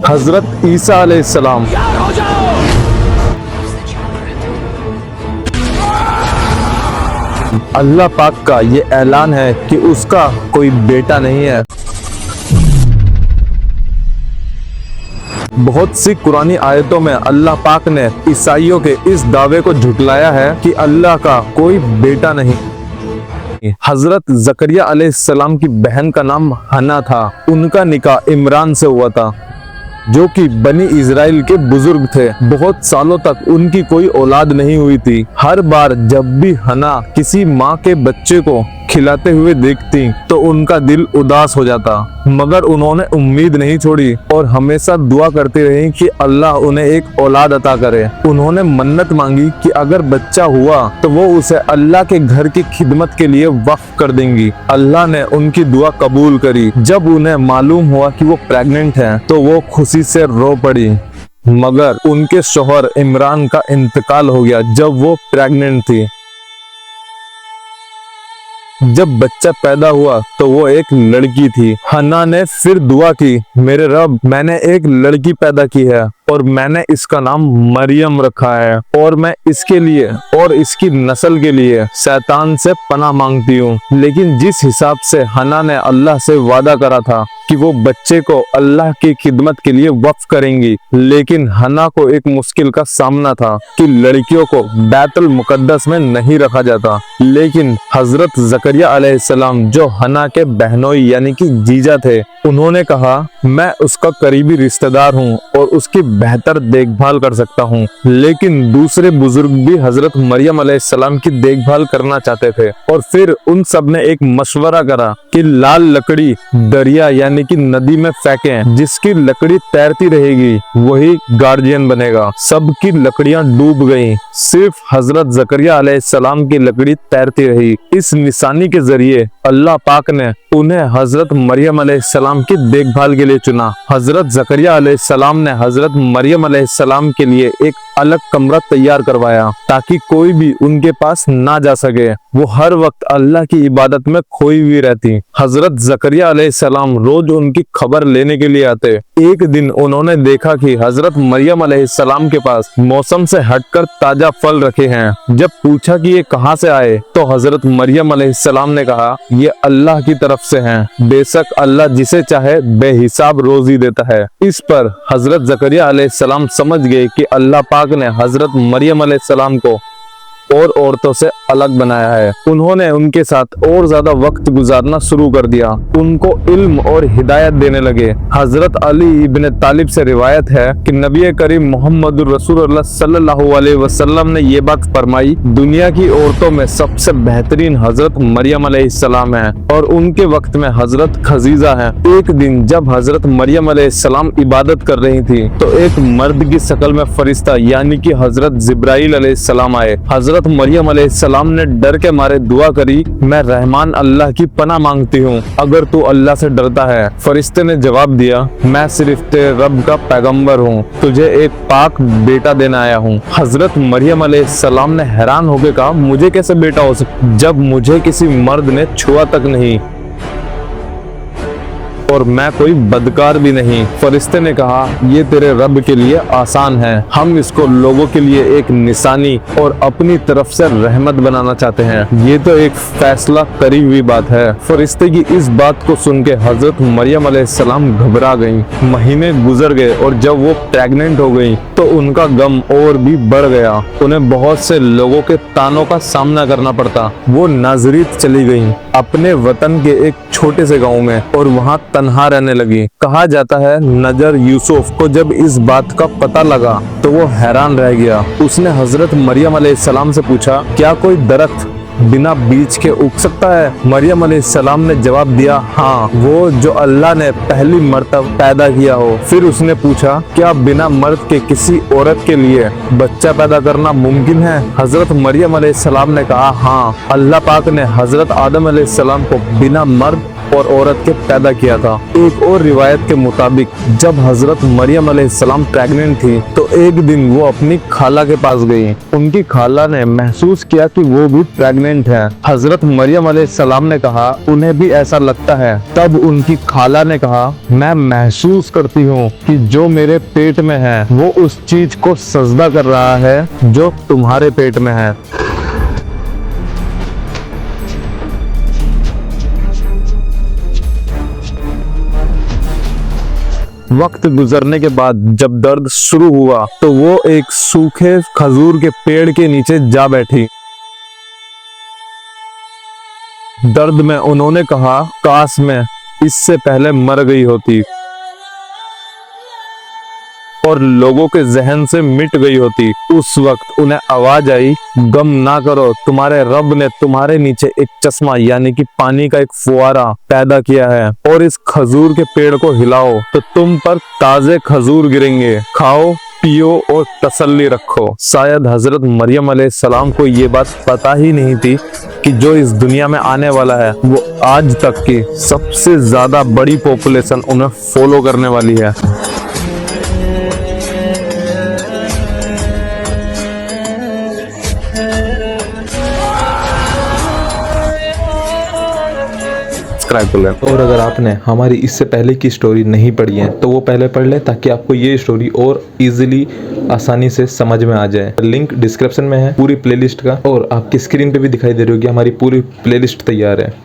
हजरत ईसा अलैहिस्सलाम। अल्लाह पाक का ये ऐलान है कि उसका कोई बेटा नहीं है। बहुत सी कुरानी आयतों में अल्लाह पाक ने ईसाइयों के इस दावे को झुटलाया है कि अल्लाह का कोई बेटा नहीं। हजरत जकरिया अलैहिस्सलाम की बहन का नाम हन्ना था। उनका निकाह इमरान से हुआ था, जो कि बनी इजराइल के बुजुर्ग थे। बहुत सालों तक उनकी कोई औलाद नहीं हुई थी। हर बार जब भी हन्ना किसी माँ के बच्चे को खिलाते हुए देखती तो उनका दिल उदास हो जाता, मगर उन्होंने उम्मीद नहीं छोड़ी और हमेशा दुआ करती रही कि अल्लाह उन्हें एक औलाद अता करे। उन्होंने मन्नत मांगी कि अगर बच्चा हुआ तो वो उसे अल्लाह के घर की खिदमत के लिए वक्फ कर देंगी। अल्लाह ने उनकी दुआ कबूल करी। जब उन्हें मालूम हुआ कि वो प्रेग्नेंट है तो वो खुशी से रो पड़ी, मगर उनके शौहर इमरान का इंतकाल हो गया जब वो प्रेग्नेंट थी। जब बच्चा पैदा हुआ तो वो एक लड़की थी। हन्ना ने फिर दुआ की, मेरे रब, मैंने एक लड़की पैदा की है और मैंने इसका नाम मरियम रखा है और मैं इसके लिए और इसकी नस्ल के लिए शैतान से पनाह मांगती हूँ। लेकिन जिस हिसाब से हन्ना ने अल्लाह से वादा करा था कि वो बच्चे को अल्लाह की खिदमत के लिए वक्फ करेंगी, लेकिन हन्ना को एक मुश्किल का सामना था कि लड़कियों को बैतुल मुकद्दस में नहीं रखा जाता। लेकिन हजरत जकरिया अलैहिस्सलाम, जो हन्ना के बहनोई यानी कि जीजा थे, उन्होंने कहा, मैं उसका करीबी रिश्तेदार हूँ और उसकी बेहतर देखभाल कर सकता हूँ। लेकिन दूसरे बुजुर्ग भी हजरत मरियम अलैहिस्सलाम की देखभाल करना चाहते थे और फिर उन सब ने एक मशवरा करा कि लाल लकड़ी दरिया यानी कि नदी में फेंकें, जिसकी लकड़ी तैरती रहेगी वही गार्जियन बनेगा। सबकी लकड़ियां डूब गईं, सिर्फ हजरत जकरिया अलैहिस्सलाम की लकड़ी तैरती रही। इस निशानी के जरिए अल्लाह पाक ने उन्हें हजरत मरियम अलैहिस्सलाम की देखभाल के लिए चुना। हजरत जकरिया अलैहिस्सलाम ने हजरत मरियम अलैहिस्सलाम के लिए एक अलग कमरा तैयार करवाया ताकि कोई भी उनके पास ना जा सके। वो हर वक्त अल्लाह की इबादत में खोई हुई रहती। हजरत जकरिया अलैहिस्सलाम रोज उनकी खबर लेने के लिए आते। एक दिन उन्होंने देखा कि हजरत मरियम अलैहिस्सलाम के पास मौसम से हटकर ताजा फल रखे हैं। जब पूछा कि ये कहाँ से आए तो हजरत मरियम अलैहिस्सलाम ने कहा, ये अल्लाह की तरफ से हैं। बेशक अल्लाह जिसे चाहे बेहिसाब रोजी देता है। इस पर हजरत जकरिया अलैहिस्सलाम समझ गए कि अल्लाह पाक ने हजरत मरियम अलैहिस्सलाम को और औरतों से अलग बनाया है। उन्होंने उनके साथ और ज्यादा वक्त गुजारना शुरू कर दिया, उनको इल्म और हिदायत देने लगे। हजरत अली इब्न तालिब से रिवायत है कि नबी करीम मोहम्मद रसूलुल्लाह सल्लल्लाहु अलैहि वसल्लम ने ये बात फरमाई, दुनिया की औरतों में सबसे बेहतरीन हजरत मरियम अलैहिस्सलाम है और उनके वक्त में हजरत खजीजा है। एक दिन जब हजरत मरियम अलैहिस्सलाम इबादत कर रही थी तो एक मर्द की शक्ल में फरिश्ता यानी कि हजरत जिब्राइल अलैहिस्सलाम आए। हजरत मरियम अलैहिस्सलाम ने डर के मारे दुआ करी, मैं रहमान अल्लाह की पनाह मांगती हूँ, अगर तू अल्लाह से डरता है। फरिश्ते ने जवाब दिया, मैं सिर्फ तेरे रब का पैगंबर हूँ, तुझे एक पाक बेटा देने आया हूँ। हजरत मरियम अलैहिस्सलाम ने हैरान होकर कहा, मुझे कैसे बेटा हो सकता जब मुझे किसी मर्द ने छुआ तक नहीं और मैं कोई बदकार भी नहीं। फरिश्ते ने कहा, ये तेरे रब के लिए आसान है, हम इसको लोगों के लिए एक निशानी और अपनी तरफ से रहमत बनाना चाहते हैं। ये तो एक फैसला करी हुई बात है। फरिश्ते की इस बात को सुन के हजरत मरियम अलैहिस्सलाम घबरा गईं। महीने गुजर गए और जब वो प्रेग्नेंट हो गई तो उनका गम और भी बढ़ गया। उन्हें बहुत से लोगों के तानों का सामना करना पड़ता। वो नाजरीत चली गईं अपने वतन के एक छोटे से गांव में और वहां तन्हा रहने लगी। कहा जाता है नजर यूसुफ को जब इस बात का पता लगा तो वो हैरान रह गया। उसने हजरत मरियम अलैहिस्सलाम से पूछा, क्या कोई दरख्त बिना बीज के उग सकता है? मरियम अलैहिस्सलाम ने जवाब दिया, हाँ, वो जो अल्लाह ने पहली मर्तबा पैदा किया हो। फिर उसने पूछा, क्या बिना मर्द के किसी औरत के लिए बच्चा पैदा करना मुमकिन है? हजरत मरियम अलैहिस्सलाम ने कहा, हाँ, अल्लाह पाक ने हजरत आदम अलैहिस्सलाम को बिना मर्द और औरत के पैदा किया था। एक और रिवायत के मुताबिक जब हजरत मरियम अलैहिस्सलाम प्रेग्नेंट थी तो एक दिन वो अपनी खाला के पास गई। उनकी खाला ने महसूस किया कि वो भी प्रेग्नेंट है। हजरत मरियम अलैहिस्सलाम ने कहा उन्हें भी ऐसा लगता है। तब उनकी खाला ने कहा मैं महसूस करती हूँ कि जो मेरे पेट में है वो उस चीज को सजदा कर रहा है जो तुम्हारे पेट में है। वक्त गुजरने के बाद जब दर्द शुरू हुआ तो वो एक सूखे खजूर के पेड़ के नीचे जा बैठी। दर्द में उन्होंने कहा काश मैं इससे पहले मर गई होती और लोगों के जहन से मिट गई होती। उस वक्त उन्हें आवाज आई गम ना करो, तुम्हारे रब ने तुम्हारे नीचे एक चश्मा यानी कि पानी का एक फुवारा पैदा किया है और इस खजूर के पेड़ को हिलाओ तो तुम पर ताजे खजूर गिरेंगे, खाओ पियो और तसल्ली रखो। शायद हजरत मरियम अलैहिस्सलाम को ये बात पता ही नहीं थी कि जो इस दुनिया में आने वाला है वो आज तक की सबसे ज्यादा बड़ी पॉपुलेशन उन्हें फॉलो करने वाली है। और अगर आपने हमारी इससे पहले की स्टोरी नहीं पढ़ी है तो वो पहले पढ़ ले ताकि आपको ये स्टोरी और इजीली आसानी से समझ में आ जाए। लिंक डिस्क्रिप्शन में है पूरी प्लेलिस्ट का और आपकी स्क्रीन पे भी दिखाई दे रही होगी, हमारी पूरी प्लेलिस्ट तैयार है।